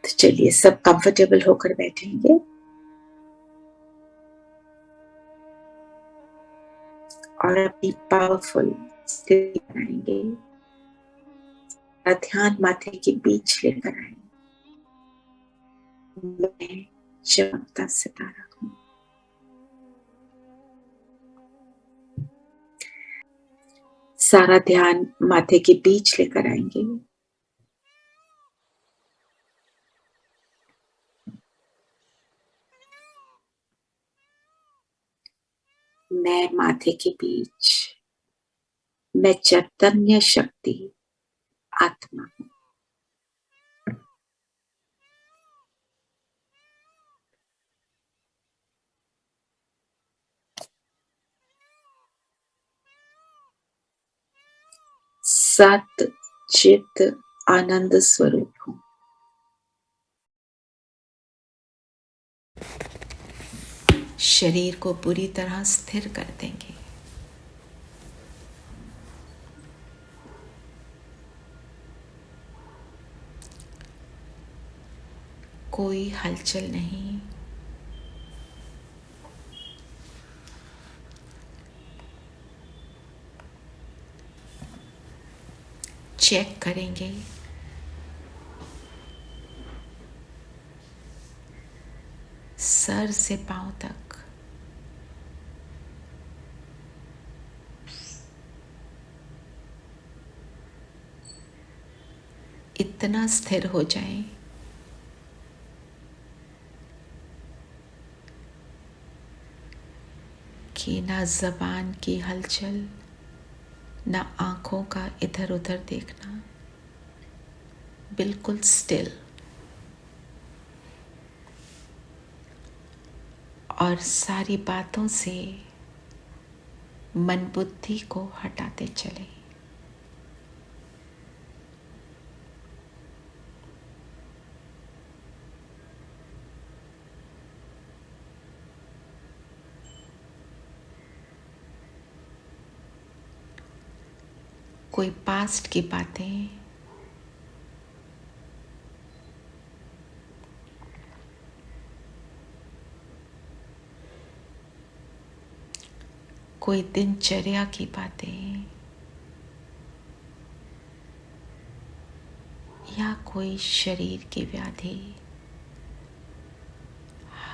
तो चलिए सब कंफर्टेबल होकर बैठेंगे और अपनी पावरफुल स्थिति बनाएंगे। ध्यान माथे के बीच लेकर आएंगे। मैं चमकता सितारा हूं। सारा ध्यान माथे के बीच लेकर आएंगे। मैं माथे के बीच, मैं चैतन्य शक्ति आत्मा हूं। सत चित आनंद स्वरूप हूं। शरीर को पूरी तरह स्थिर कर देंगे। कोई हलचल नहीं। चेक करेंगे सर से पांव तक इतना स्थिर हो जाए कि ना जबान की हलचल, ना आंखों का इधर उधर देखना, बिल्कुल स्टिल। और सारी बातों से मन बुद्धि को हटाते चले। कोई पास्ट की बातें, कोई दिनचर्या की बातें, या कोई शरीर की व्याधि,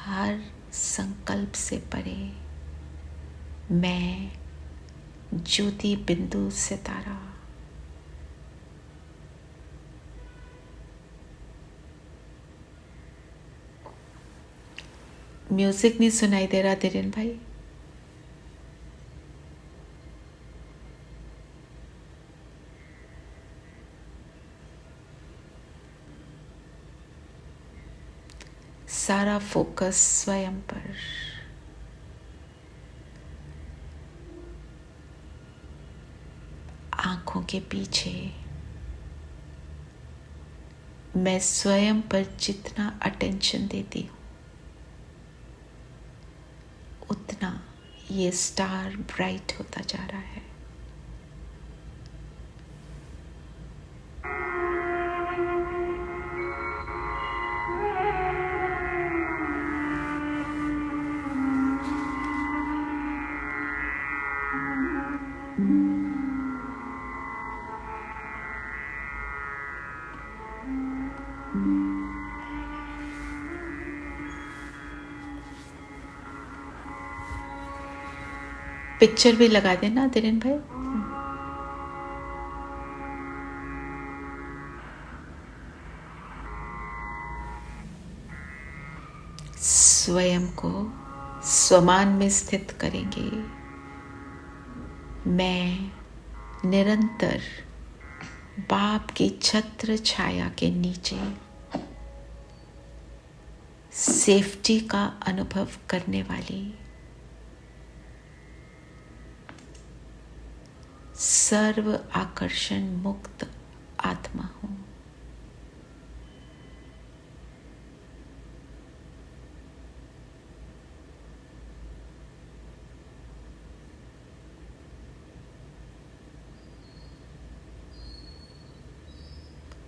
हर संकल्प से परे मैं ज्योति बिंदु सितारा म्यूजिक नहीं सुनाई दे रहा धीरेन भाई? सारा फोकस स्वयं पर। आंखों के पीछे मैं स्वयं पर जितना अटेंशन देती हूँ उतना ये स्टार ब्राइट होता जा रहा है। पिक्चर भी लगा देना धीरेन भाई। स्वयं को स्वमान में स्थित करेंगे। मैं निरंतर बाप की छत्र छाया के नीचे सेफ्टी का अनुभव करने वाली सर्व आकर्षण मुक्त आत्मा हूं।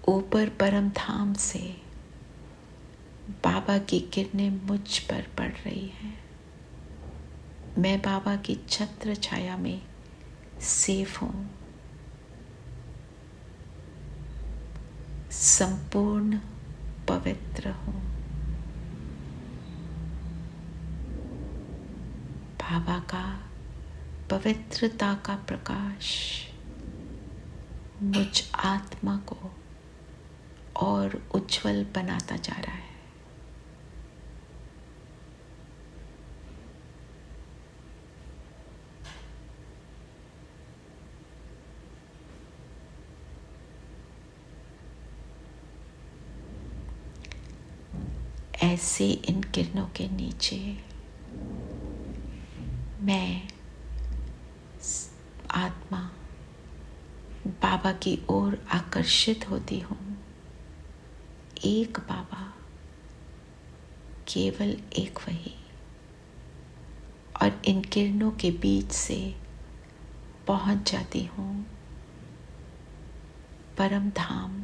ऊपर परम धाम से बाबा की किरणें मुझ पर पड़ रही हैं। मैं बाबा की छत्र छाया में सेफ हूँ। संपूर्ण पवित्र हूँ। बाबा का पवित्रता का प्रकाश मुझ आत्मा को और उज्जवल बनाता जा रहा है। ऐसे इन किरणों के नीचे मैं आत्मा बाबा की ओर आकर्षित होती हूँ। एक बाबा, केवल एक वही, और इन किरणों के बीच से पहुंच जाती हूँ परम धाम,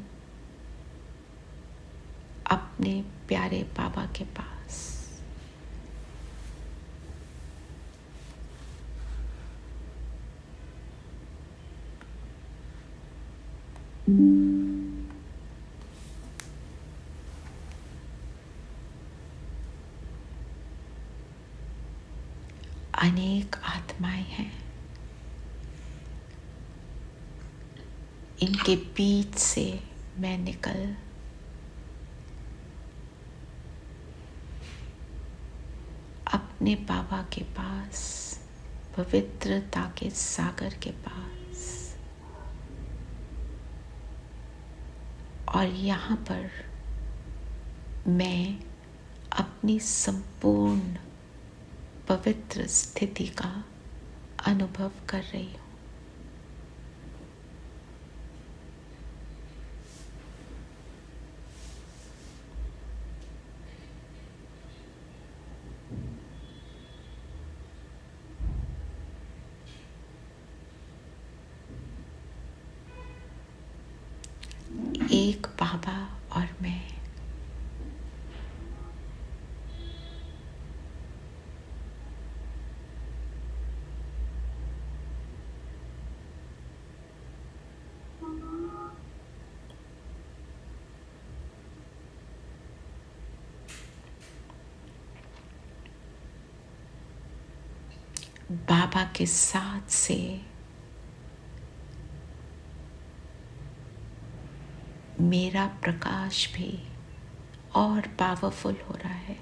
अपने प्यारे बाबा के पास। अनेक आत्माएं हैं। इनके बीच से मैं निकल अपने बाबा के पास, पवित्रता के सागर के पास, और यहाँ पर मैं अपनी संपूर्ण पवित्र स्थिति का अनुभव कर रही हूँ। एक बाबा और मैं। बाबा के साथ से मेरा प्रकाश भी और पावरफुल हो रहा है।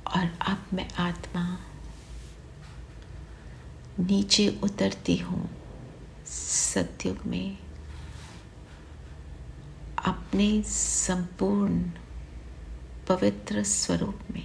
और अब मैं आत्मा नीचे उतरती हूँ सतयुग में, अपने संपूर्ण पवित्र स्वरूप में।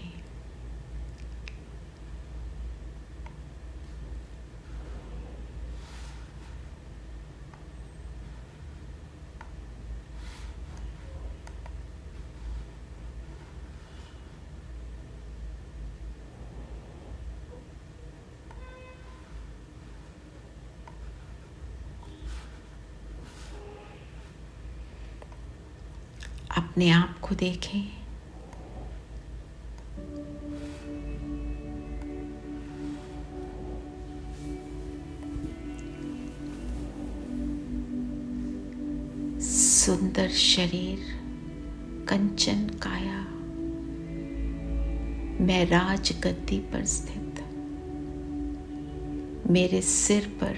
अपने आप को देखें। सुंदर शरीर, कंचन काया, मैं राजगद्दी पर स्थित। मेरे सिर पर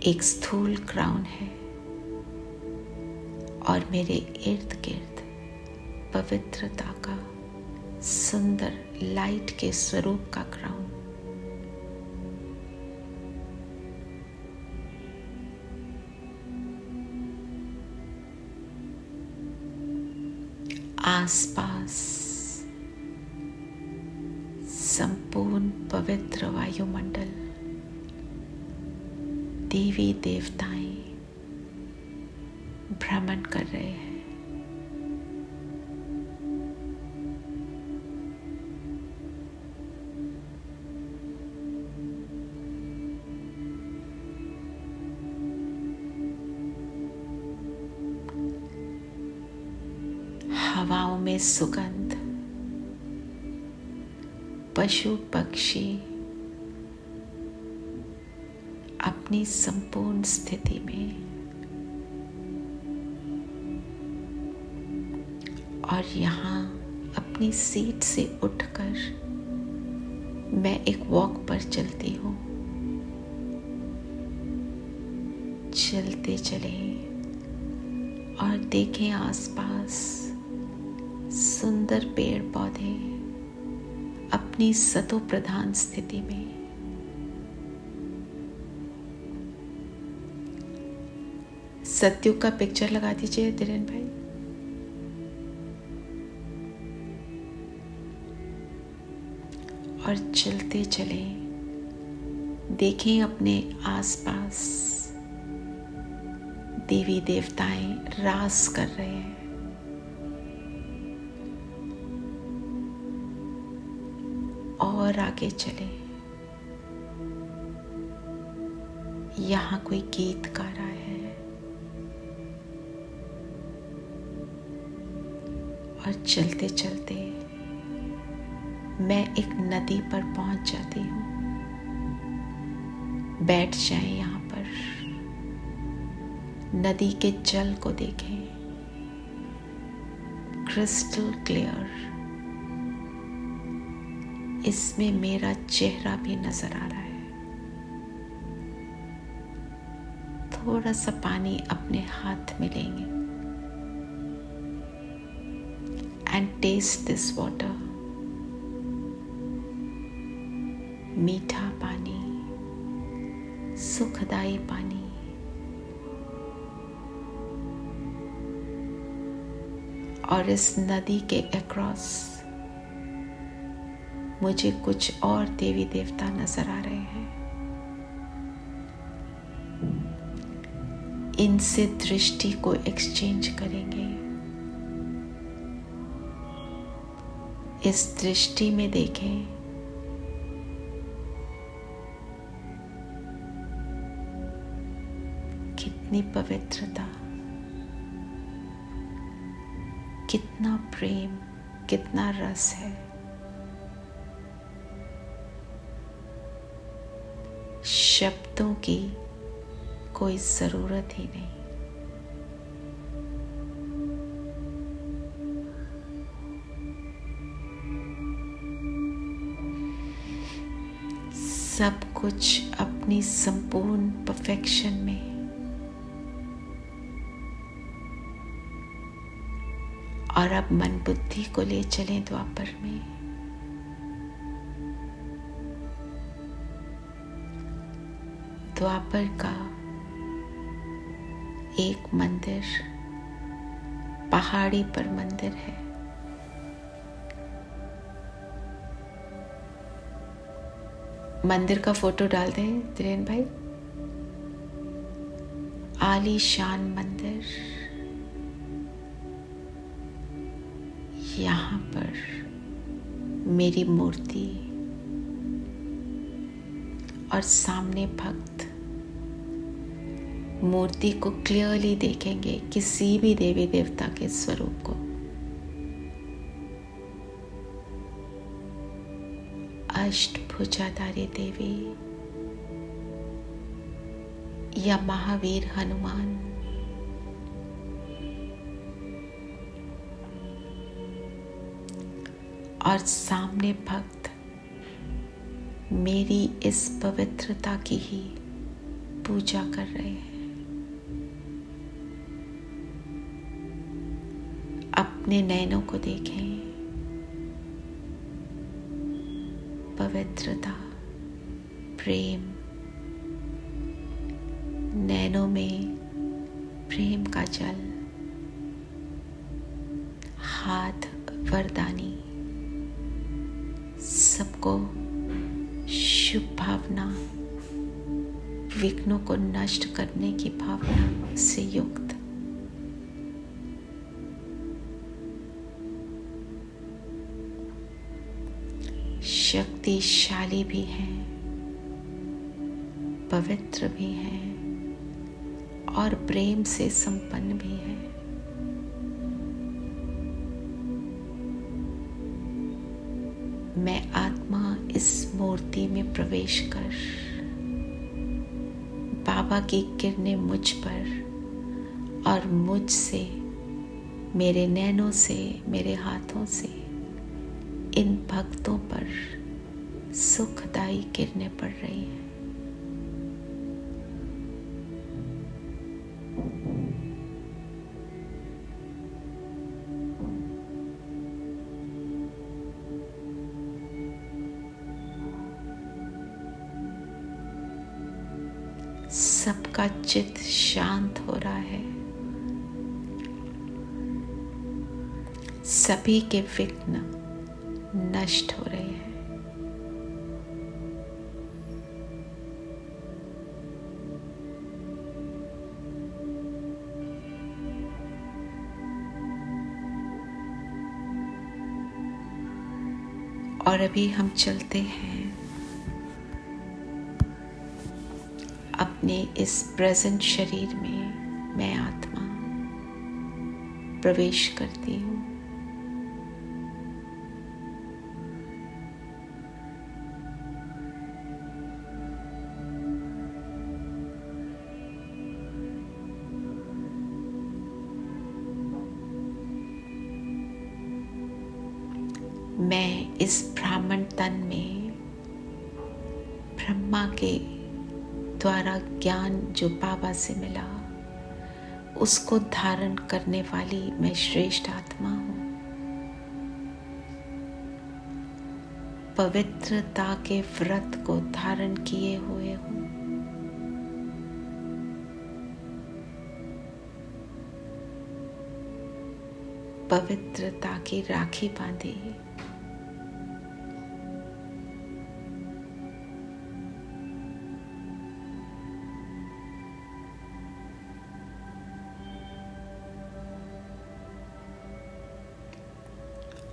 एक स्थूल क्राउन है और मेरे इर्द गिर्द पवित्रता का सुंदर लाइट के स्वरूप का क्राउन। आसपास संपूर्ण पवित्र वायुमंडल, देवी देवताएं भ्रमण कर रहे हैं। हवाओं में सुगंध, पशु पक्षी अपनी संपूर्ण स्थिति में, और यहाँ अपनी सीट से उठकर मैं एक वॉक पर चलती हूँ। चलते चले और देखें आसपास सुंदर पेड़ पौधे अपनी सतो प्रधान स्थिति में। सतयुग का पिक्चर लगा दीजिए धीरेन भाई। और चलते चले देखें अपने आसपास देवी देवताएं रास कर रहे हैं। और आगे चले, यहाँ कोई गीत गा रहा है। और चलते चलते मैं एक नदी पर पहुंच जाती हूँ। बैठ जाएं यहाँ पर, नदी के जल को देखें, क्रिस्टल क्लियर। इसमें मेरा चेहरा भी नजर आ रहा है। थोड़ा सा पानी अपने हाथ में लेंगे एंड टेस्ट दिस वाटर। मीठा पानी, सुखदाई पानी। और इस नदी के अक्रॉस मुझे कुछ और देवी देवता नजर आ रहे हैं। इनसे दृष्टि को एक्सचेंज करेंगे। इस दृष्टि में देखें कितनी पवित्रता, कितना प्रेम, कितना रस है। शब्दों की कोई जरूरत ही नहीं। सब कुछ अपनी संपूर्ण परफेक्शन में। और अब मन बुद्धि को ले चलें द्वापर में। द्वापर का एक मंदिर, पहाड़ी पर मंदिर है। मंदिर का फोटो डाल दें धीरेन भाई। आलीशान मंदिर। यहाँ पर मेरी मूर्ति और सामने भक्त मूर्ति को क्लियरली देखेंगे, किसी भी देवी देवता के स्वरूप को। अष्टभुजाधारी देवी या महावीर हनुमान, और सामने भक्त मेरी इस पवित्रता की ही पूजा कर रहे हैं। अपने नयनों को देखें, पवित्रता, प्रेम, नैनों में प्रेम का जल, हाथ वरदानी, सबको शुभ भावना, विघ्नों को नष्ट करने की भावना से युक्त शक्तिशाली भी हैं, पवित्र भी हैं और प्रेम से संपन्न भी हैं। मैं आत्मा इस मूर्ति में प्रवेश कर बाबा की किरणें मुझ पर और मुझसे, मेरे नैनों से, मेरे हाथों से इन भक्तों पर सुखदायी किरणें पड़ रही हैं। सबका चित्त शांत हो रहा है, सभी के विघ्न नष्ट हो रहे हैं। और अभी हम चलते हैं अपने इस प्रेजेंट शरीर में। मैं आत्मा प्रवेश करती हूँ। मैं इस ब्राह्मण तन में ब्रह्मा के द्वारा ज्ञान जो बाबा से मिला उसको धारण करने वाली मैं श्रेष्ठ आत्मा हूँ। पवित्रता के व्रत को धारण किए हुए हूँ। पवित्रता की राखी बांधी।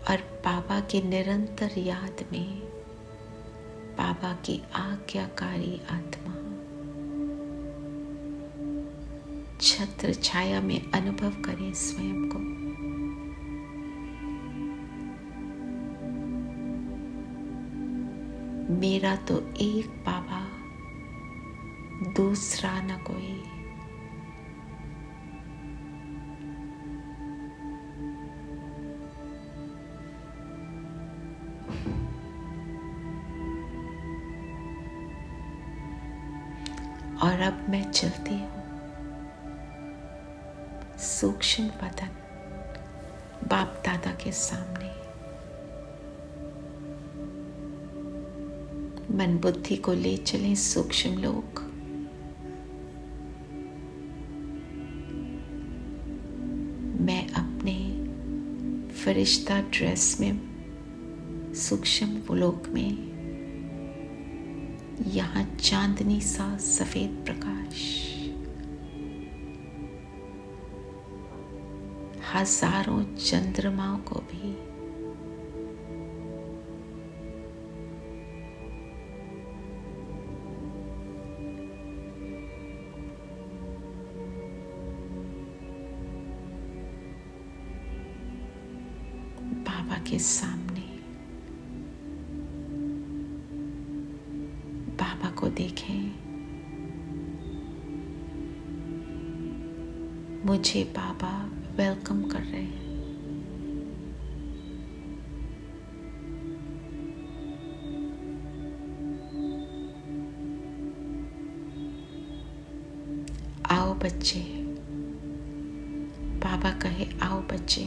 और बाबा की निरंतर याद में बाबा की आज्ञाकारी आत्मा छत्र छाया में अनुभव करें स्वयं को। मेरा तो एक बाबा, दूसरा न कोई। और अब मैं चलती हूँ सूक्ष्म वतन बाप दादा के सामने। मन बुद्धि को ले चलें सूक्ष्म लोक। मैं अपने फरिश्ता ड्रेस में सूक्ष्म लोक में, यहाँ चांदनी सा सफेद प्रकाश, हजारों चंद्रमाओं को भी बाबा के सामने, बाबा को देखें। मुझे बाबा वेलकम कर रहे हैं। आओ बच्चे, बाबा कहे आओ बच्चे।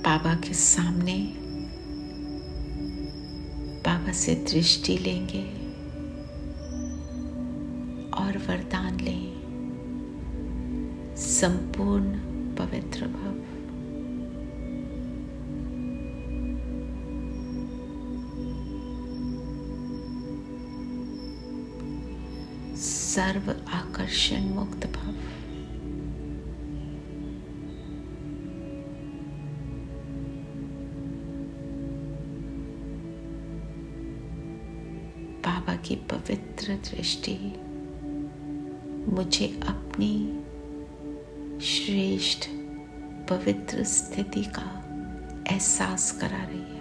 बाबा के सामने बाबा से दृष्टि लेंगे और वरदान लें, संपूर्ण पवित्र भव। सर्व आकर्षण मुक्त भव। बाबा की पवित्र दृष्टि मुझे अपनी श्रेष्ठ पवित्र स्थिति का एहसास करा रही है।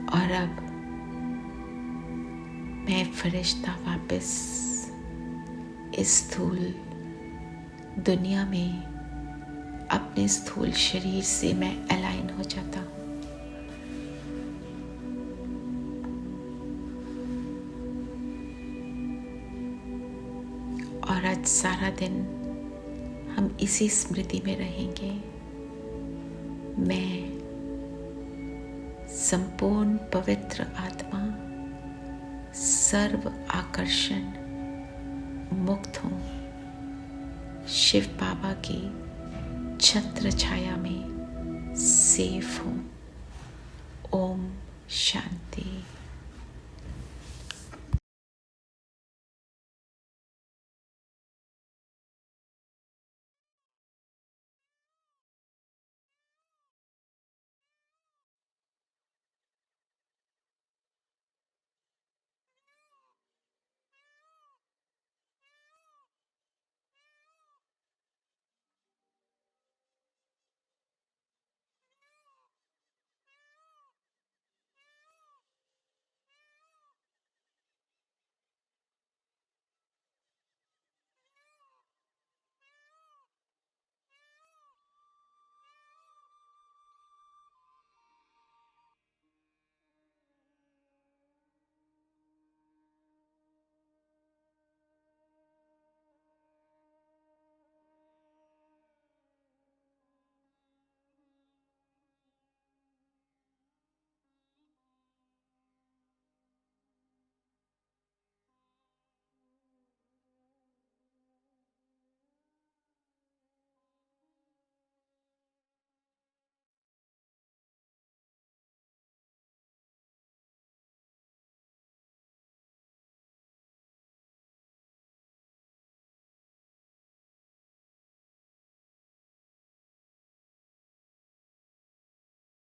और अब मैं फरिश्ता वापस इस स्थूल दुनिया में अपने स्थूल शरीर से मैं अलाइन हो जाता हूँ। और आज सारा दिन हम इसी स्मृति में रहेंगे। मैं संपूर्ण पवित्र आत्मा, सर्व आकर्षण मुक्त हूँ। शिव बाबा की छत्र छाया में सेफ हूँ। ओम शांति।